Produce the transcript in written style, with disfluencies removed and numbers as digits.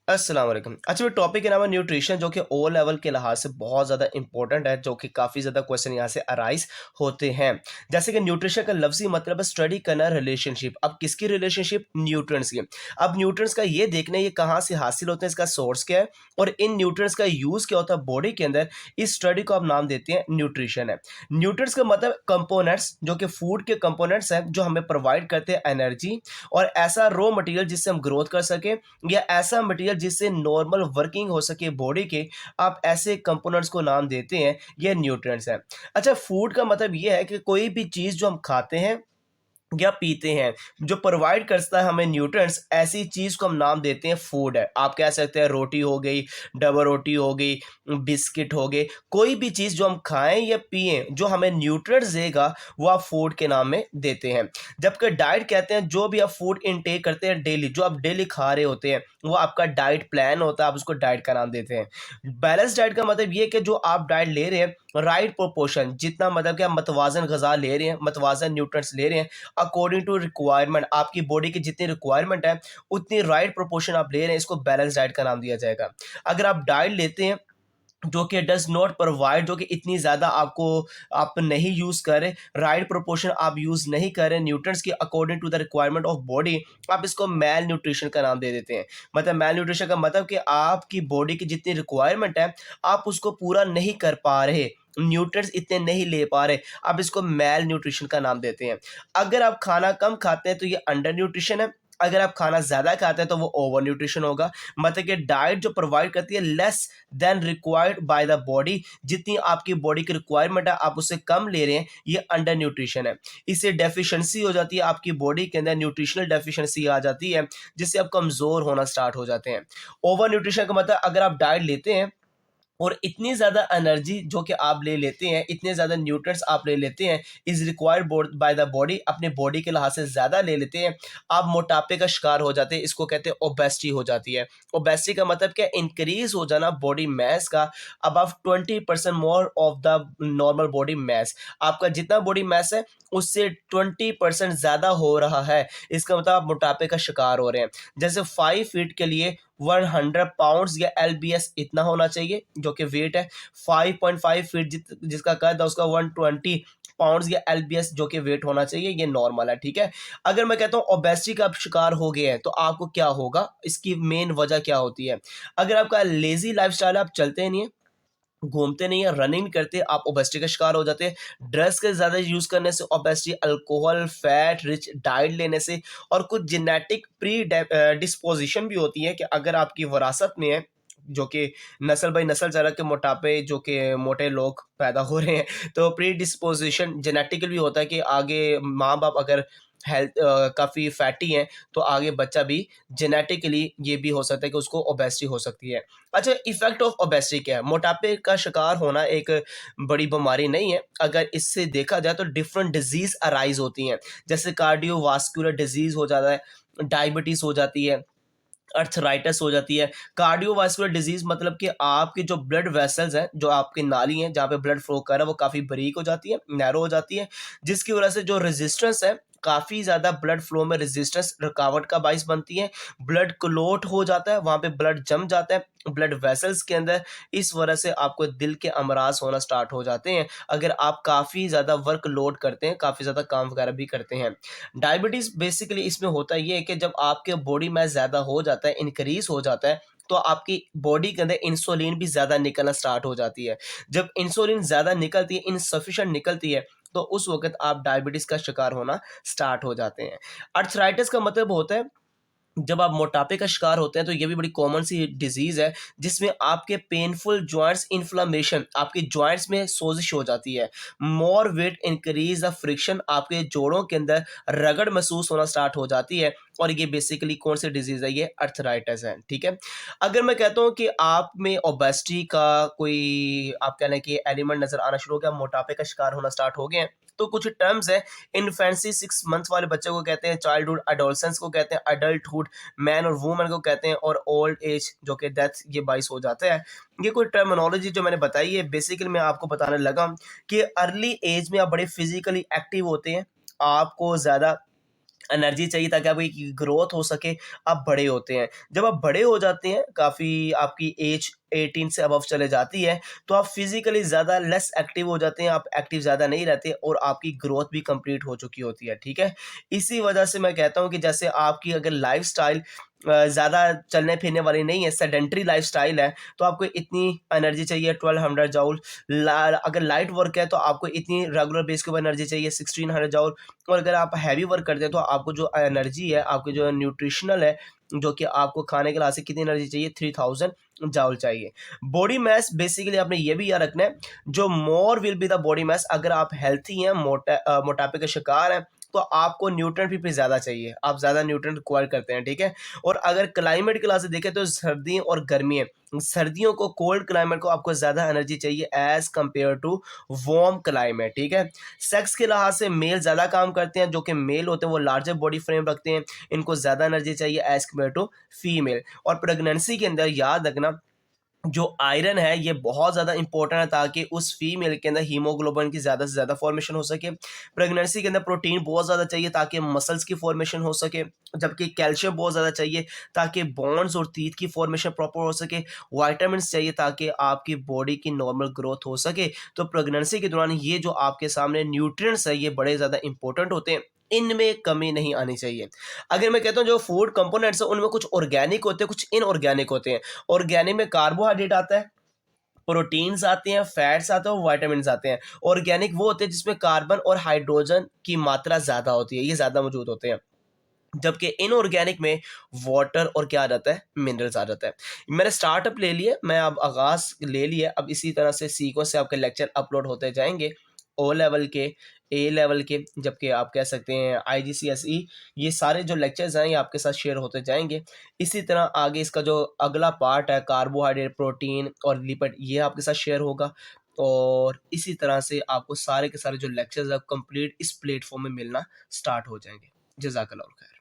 अस्सलाम वालेकुम। अच्छा, वो टॉपिक के नाम है न्यूट्रिशन, जो कि ओ लेवल के लिहाज से बहुत ज़्यादा इंपॉर्टेंट है, जो कि काफ़ी ज़्यादा क्वेश्चन यहाँ से अराइज होते हैं। जैसे कि न्यूट्रिशन का लफ्ज़ी मतलब है स्टडी करना, रिलेशनशिप। अब किसकी रिलेशनशिप? न्यूट्रिएंट्स की। अब न्यूट्रिएंट्स का ये देखना है ये कहाँ से हासिल होते हैं, इसका सोर्स क्या है और इन न्यूट्रिएंट्स का यूज़ क्या होता है बॉडी के अंदर। इस स्टडी को आप नाम देते हैं न्यूट्रिशन है। न्यूट्रिएंट्स का मतलब कंपोनेंट्स, जो कि फूड के कंपोनेंट्स हैं जो हमें प्रोवाइड करते हैं एनर्जी और ऐसा रॉ मटेरियल जिससे हम ग्रोथ कर सकें या ऐसा मटेरियल जिससे नॉर्मल वर्किंग हो सके बॉडी के, आप ऐसे कंपोनेंट्स को नाम देते हैं ये न्यूट्रिएंट्स हैं। अच्छा, फूड का मतलब ये है कि कोई भी चीज़ जो हम खाते हैं या पीते हैं, जो प्रोवाइड करता है हमें न्यूट्रिएंट्स, ऐसी चीज़ को हम नाम देते हैं फूड है। आप कह सकते हैं रोटी हो गई, डबल रोटी हो गई, बिस्किट हो गए, कोई भी चीज़ जो हम खाएँ या पिएँ, जो हमें न्यूट्रिएंट्स देगा, वो आप फूड के नाम में देते हैं। जबकि डाइट कहते हैं जो भी आप फूड इनटेक करते हैं डेली, जो आप डेली खा रहे होते हैं, वो आपका डाइट प्लान होता है, आप उसको डाइट का नाम देते हैं। बैलेंस डाइट का मतलब ये है कि जो आप डाइट ले रहे हैं, राइट प्रोपोर्शन, जितना मतलब कि आप मतवाज़न ग़िज़ा ले रहे हैं, मतवाज़न न्यूट्रिएंट्स ले रहे हैं, अकॉर्डिंग टू रिक्वायरमेंट, आपकी बॉडी की जितनी रिक्वायरमेंट है उतनी राइट प्रोपोर्शन आप ले रहे हैं, इसको बैलेंस डाइट का नाम दिया जाएगा। अगर आप डाइट लेते हैं जो कि डज़ नॉट प्रोवाइड, जो कि इतनी ज़्यादा आपको आप नहीं यूज़ कर रहे, राइट प्रोपोर्शन आप यूज़ नहीं कर रहे न्यूट्रिएंट्स की according to the requirement of body, आप इसको मैल न्यूट्रिशन का नाम दे देते हैं। मतलब मैल न्यूट्रिशन का मतलब कि आपकी बॉडी की जितनी रिक्वायरमेंट है आप उसको पूरा नहीं कर पा रहे, न्यूट्रिएंट्स इतने नहीं ले पा रहे, आप इसको मैल न्यूट्रिशन का नाम देते हैं। अगर आप खाना कम खाते हैं तो ये अंडर न्यूट्रिशन है, अगर आप खाना ज़्यादा खाते हैं तो वो ओवर न्यूट्रिशन होगा। मतलब कि डाइट जो प्रोवाइड करती है less than required by the body, जितनी आपकी बॉडी की रिक्वायरमेंट है आप उससे कम ले रहे हैं, ये अंडर न्यूट्रिशन है। इससे डेफिशिएंसी हो जाती है आपकी बॉडी के अंदर, न्यूट्रिशनल डेफिशिएंसी आ जाती है, जिससे आप कमज़ोर होना स्टार्ट हो जाते हैं। ओवर न्यूट्रिशन का मतलब अगर आप डाइट लेते हैं और इतनी ज़्यादा एनर्जी जो कि आप ले लेते हैं, इतने ज़्यादा न्यूट्रिएंट्स आप ले लेते हैं, is required by the body, अपने बॉडी के लिहाज से ज़्यादा ले लेते हैं, आप मोटापे का शिकार हो जाते हैं, इसको कहते हैं ओबेसिटी हो जाती है। ओबेसिटी का मतलब क्या? इंक्रीज़ हो जाना बॉडी मास का above 20% more of the normal body mass. आपका जितना बॉडी मास है उससे 20% ज़्यादा हो रहा है, इसका मतलब आप मोटापे का शिकार हो रहे हैं। जैसे 5 फीट के लिए 100 पाउंड्स या एलबीएस इतना होना चाहिए, जो कि वेट है। 5.5 फीट जिसका कद है उसका 120 पाउंड्स या एलबीएस जो कि वेट होना चाहिए, ये नॉर्मल है, ठीक है। अगर मैं कहता हूँ ओबेसिटी का आप शिकार हो गए हैं तो आपको क्या होगा, इसकी मेन वजह क्या होती है? अगर आपका लेजी लाइफस्टाइल है, आप चलते नहीं है, घूमते नहीं है, रनिंग नहीं करते, आप ओबेसिटी का शिकार हो जाते हैं। ड्रग्स के ज़्यादा यूज़ करने से obesity, alcohol, fat rich diet लेने से, और कुछ जेनेटिक डिस्पोजिशन भी होती है कि अगर आपकी विरासत में है, जो कि नस्ल बाई नस्ल चल के मोटापे, जो कि मोटे लोग पैदा हो रहे हैं, तो प्री डिस्पोजिशन जेनेटिकल भी होता है कि आगे माँ बाप अगर हेल्थ काफ़ी फैटी हैं तो आगे बच्चा भी जेनेटिकली ये भी हो सकता है कि उसको ओबेसिटी हो सकती है। अच्छा, इफ़ेक्ट ऑफ ओबेसिटी क्या है? मोटापे का शिकार होना एक बड़ी बीमारी नहीं है। अगर इससे देखा जाए तो डिफरेंट डिज़ीज़ अराइज़ होती हैं। जैसे कार्डियोवास्कुलर डिज़ीज़ हो जाता है, डायबिटीज़ हो जाती है, अर्थराइटिस हो जाती है। कार्डियोवास्कुलर डिजीज़ मतलब कि आपकी जो ब्लड वेसल्स हैं, जो आपकी नाली हैं, जहाँ पे ब्लड फ्लो कर रहा है, वो काफ़ी बारीक हो जाती है, नैरो हो जाती है, जिसकी वजह से जो रेजिस्टेंस है, काफ़ी ज़्यादा ब्लड फ्लो में रेजिस्टेंस रुकावट का बाइस बनती है। ब्लड क्लॉट हो जाता है, वहाँ पे ब्लड जम जाता है ब्लड वेसल्स के अंदर। इस वजह से आपको दिल के अमराज होना स्टार्ट हो जाते हैं, अगर आप काफ़ी ज़्यादा वर्क लोड करते हैं, काफ़ी ज़्यादा काम वगैरह भी करते हैं। डायबिटीज़ बेसिकली इसमें होता ये है कि जब आपके बॉडी मास ज़्यादा हो जाता है, इंक्रीज़ हो जाता है, तो आपकी बॉडी के अंदर इंसुलिन भी ज़्यादा निकलना स्टार्ट हो जाती है। जब इंसुलिन ज़्यादा निकलती है, इनसफिशिएंट निकलती है, तो उस वक़्त आप डायबिटीज़ का शिकार होना स्टार्ट हो जाते हैं। अर्थराइटिस का मतलब होता है जब आप मोटापे का शिकार होते हैं, तो ये भी बड़ी कॉमन सी डिजीज़ है, जिसमें आपके पेनफुल जॉइंट्स इन्फ्लेमेशन, आपके जॉइंट्स में सोज़िश हो जाती है। More weight increase the friction, आपके जोड़ों के अंदर रगड़ महसूस होना स्टार्ट हो जाती है, और ये बेसिकली कौन-सी डिज़ीज़ है? ये अर्थराइटिस है, ठीक है। अगर मैं कहता हूँ कि आप में ओबेसिटी का कोई आप कह लें कि एलिमेंट नज़र आना शुरू हो गया, मोटापे का शिकार होना स्टार्ट हो गए हैं, तो कुछ टर्म्स हैं। इन्फेंसी 6 मंथ वाले बच्चे को कहते हैं, चाइल्डहुड एडोलसेंस को कहते हैं, एडल्टहुड मैन और वुमन को कहते हैं, और ओल्ड एज जो कि डेथ ये 22 हो जाता है। ये कोई टर्मिनोलॉजी जो मैंने बताई है, बेसिकली मैं आपको बताने लगा कि अर्ली एज में आप बड़े फिजिकली एक्टिव होते हैं, आपको ज़्यादा एनर्जी चाहिए ताकि आपकी ग्रोथ हो सके, आप बड़े होते हैं। जब आप बड़े हो जाते हैं, काफ़ी आपकी एज 18 से अबव चले जाती है, तो आप फिज़िकली ज़्यादा लेस एक्टिव हो जाते हैं, आप एक्टिव ज़्यादा नहीं रहते और आपकी ग्रोथ भी कंप्लीट हो चुकी होती है, ठीक है? इसी वजह से मैं कहता हूँ कि जैसे आपकी अगर लाइफ़स्टाइल ज़्यादा चलने-फिरने वाली नहीं है, सेडेंटरी लाइफ़स्टाइल है, तो आपको इतनी एनर्जी चाहिए 1200 जूल। ला अगर लाइट वर्क है, तो आपको इतनी रेगुलर बेस के ऊपर एनर्जी चाहिए 1600 जूल। और अगर आप हैवी वर्क करते हैं तो आपको जो एनर्जी है, आपकी जो न्यूट्रिशनल है, जो कि आपको खाने के लिहाज से कितनी एनर्जी चाहिए 3000 जॉल चाहिए। बॉडी मास बेसिकली आपने ये भी याद रखना है, जो more will be the body mass, अगर आप हेल्थी हैं, मोटापे के शिकार हैं, तो आपको न्यूट्रिएंट भी ज़्यादा चाहिए, आप ज़्यादा न्यूट्रिएंट रिक्वायर करते हैं, ठीक है? और अगर क्लाइमेट के लिहाज से देखें तो सर्दी और गर्मी है, सर्दियों को कोल्ड क्लाइमेट को आपको ज़्यादा एनर्जी चाहिए as compare to warm climate, ठीक है? सेक्स के लिहाज से मेल ज़्यादा काम करते हैं, जो कि मेल होते हैं वो लार्जर बॉडी फ्रेम रखते हैं, इनको ज़्यादा एनर्जी चाहिए एज़ कम्पेयर टू फीमेल। और प्रेगनेंसी के अंदर याद रखना, जो आयरन है ये बहुत ज़्यादा इंपॉर्टेंट है ताकि उस फीमेल के अंदर हीमोग्लोबिन की ज़्यादा से ज़्यादा फॉर्मेशन हो सके। प्रेगनेंसी के अंदर प्रोटीन बहुत ज़्यादा चाहिए ताकि मसल्स की फॉर्मेशन हो सके, जबकि कैल्शियम बहुत ज़्यादा चाहिए ताकि बोन्स और टीथ की फॉर्मेशन प्रॉपर हो सके। विटामिन्स चाहिए ताकि आपकी बॉडी की नॉर्मल ग्रोथ हो सके। तो प्रेगनेंसी के दौरान ये जो आपके सामने न्यूट्रिएंट्स है ये बड़े ज़्यादा इंपॉर्टेंट होते हैं, इनमें कमी नहीं आनी चाहिए। अगर मैं कहता हूँ जो फूड कंपोनेंट्स हैं उनमें कुछ ऑर्गेनिक होते हैं, कुछ इनऑर्गेनिक होते हैं। ऑर्गेनिक में कार्बोहाइड्रेट आता है, प्रोटीन्स आते हैं, फैट्स आते हैं और विटामिन्स आते हैं। ऑर्गेनिक वो होते हैं जिसमें कार्बन और हाइड्रोजन की मात्रा ज़्यादा होती है, ये ज़्यादा मौजूद होते हैं। जबकि इनऑर्गेनिक में वाटर और क्या आ जाता है, मिनरल्स आ जाता है। मैंने स्टार्टअप ले लिया, मैं अब आगाज़ ले लिया, अब इसी तरह से सीक्वेंस से आपके लेक्चर अपलोड होते जाएँगे। ओ लेवल के, ए लेवल के, जबकि आप कह सकते हैं आईजीसीएसई, ये सारे जो लेक्चर्स हैं ये आपके साथ शेयर होते जाएँगे। इसी तरह आगे इसका जो अगला पार्ट है कार्बोहाइड्रेट, प्रोटीन और लिपिड, ये आपके साथ शेयर होगा। और इसी तरह से आपको सारे के सारे जो लेक्चर्स हैं कंप्लीट इस प्लेटफ़ॉर्म में मिलना स्टार्ट हो जाएँगे। जज़ाकल्लाह खैर।